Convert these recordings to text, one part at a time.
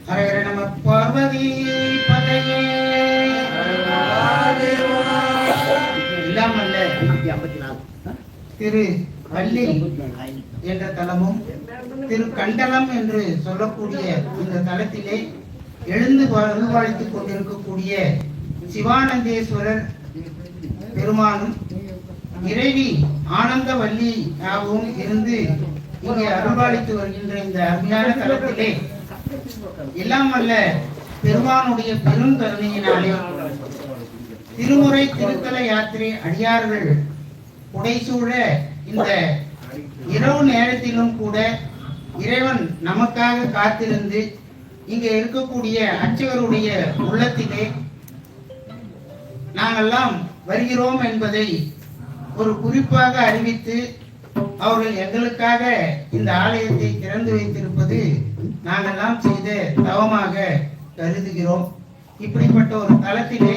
ஹரஹர நம பார்வதி பதையே இல்லாமல்ல திரு வள்ளி என்ற தலமும் திரு கண்டலம் என்று சொல்லக்கூடிய இந்த தலத்திலே எழுந்து அருள்வாழ்த்துக் கொண்டிருக்கக்கூடிய சிவானந்தேஸ்வரர் பெருமானும் இறைவி ஆனந்த வள்ளியாகவும் இருந்து இங்கே அருள்வாளித்து வருகின்ற இந்த அருமையான தலத்திலே எல்லாம் அல்ல பெருமானுடைய பெரும் கருணையினாலே திருமுறை திருத்தல யாத்திரை அடியார்கள் புடைசூழ இந்த இரவு நேரத்திலும் கூட இறைவன் நமக்காக காத்திருந்து இங்கே இருக்கக்கூடிய அர்ச்சகருடைய உள்ளத்திலே நாங்கெல்லாம் வருகிறோம் என்பதை ஒரு குறிப்பாக அறிவித்து அவர்கள் எங்களுக்காக இந்த ஆலயத்தை திறந்து வைத்திருப்பது நாங்கெல்லாம் செய்த தவமாக கருதுகிறோம். இப்படிப்பட்ட ஒரு தலத்திலே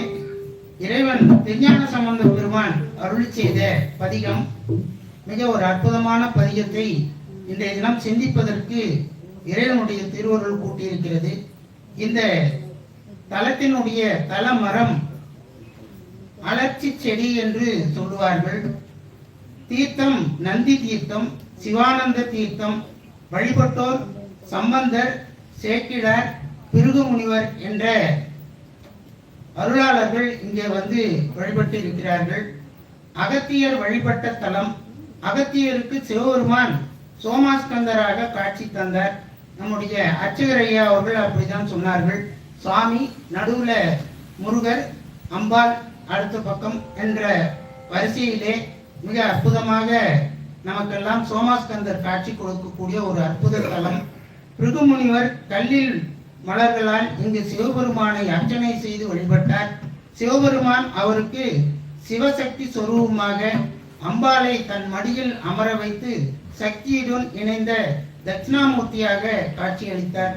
இறைவன் திருஞான சம்பந்த பெருமான் அருளி செய்த பதிகம் மிக ஒரு அற்புதமான பதிகத்தை இன்றைய தினம் சிந்திப்பதற்கு இறைவனுடைய திருவருள் கூட்டியிருக்கிறது. இந்த தலத்தினுடைய தல மரம் அலர்ச்சி செடி என்று சொல்லுவார்கள். தீர்த்தம் நந்தி தீர்த்தம், சிவானந்த தீர்த்தம். வழிபட்டோர் சம்பந்தர், சேக்கிழார், பிருகு முனிவர் என்ற அருளாளர்கள் இங்கே வந்து வழிபட்டு இருக்கிறார்கள். அகத்தியர் வழிபட்ட தலம். அகத்தியருக்கு சிவபெருமான் சோமாஸ்கந்தராக காட்சி தந்தார். நம்முடைய அர்ச்சகர் ஐயா அவர்கள் அப்படித்தான் சொன்னார்கள். சுவாமி நடுவுல முருகர், அம்பாள் அடுத்த பக்கம் என்ற வரிசையிலே மிக அற்புதமாக நமக்கெல்லாம் சோமாஸ்கந்தர் காட்சி கொடுக்கக்கூடிய ஒரு அற்புத தலம். பிருகு முனிவர் கல்லில் மலர்களால் இங்கு சிவபெருமானை அர்ச்சனை செய்து வழிபட்டார். சிவபெருமான் அவருக்கு சிவசக்தி சொரூபமாக அம்பாளை தன் மடியில் அமர வைத்து சக்தியுடன் இணைந்த தட்சிணாமூர்த்தியாக காட்சியளித்தார்.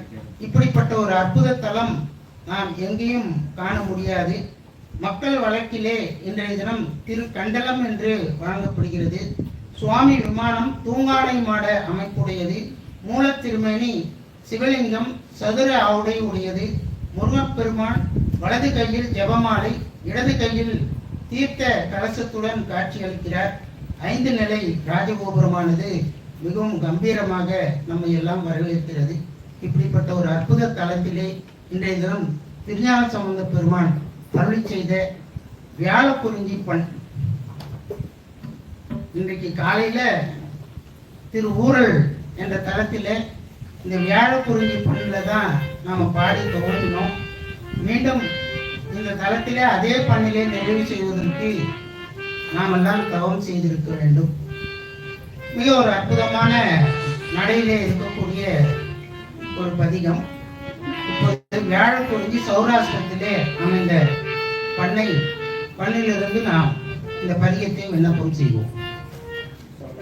இப்படிப்பட்ட ஒரு அற்புத தலம் நாம் எங்கேயும் காண முடியாது. மக்கள் வழக்கிலே இன்றைய தினம் திரு கண்டலம் என்று வழங்கப்படுகிறது. சுவாமி விமானம் தூங்கானை மாட அமைப்புடையது. மூல திருமேனி சிவலிங்கம் சதுர ஆவுடை உடையது. முருகப்பெருமான் வலது கையில் ஜெபமாலை, இடது கையில் தீர்த்த கலசத்துடன் காட்சியளிக்கிறார். 5 நிலை ராஜகோபுரமானது மிகவும் கம்பீரமாக நம்மை எல்லாம் வரவேற்கிறது. இப்படிப்பட்ட ஒரு அற்புத தலத்திலே இன்றைய தினம் திருஞான சம்பந்த பெருமான் அருளி செய்த வியாழக்குறிஞ்சி பண். இன்றைக்கு காலையில திரு ஊரல் என்ற தலத்தில இந்த வியாழக்குறிஞ்சி பண்ணில தான் நாம பாடி துவங்கினோம். மீண்டும் இந்த தலத்திலே அதே பண்ணிலே நிறைவு செய்வதற்கு நாமெல்லாம் தவம் செய்திருக்க வேண்டும். மிக ஒரு அற்புதமான நடையிலே இருக்கக்கூடிய ஒரு பதிகம். இப்போது வியாழக்குறிஞ்சி சௌராஷ்டிரத்திலே அமைந்த பண்ணிலிருந்து நாம் இந்த பதிகத்தை விண்ணப்பம் செய்வோம்.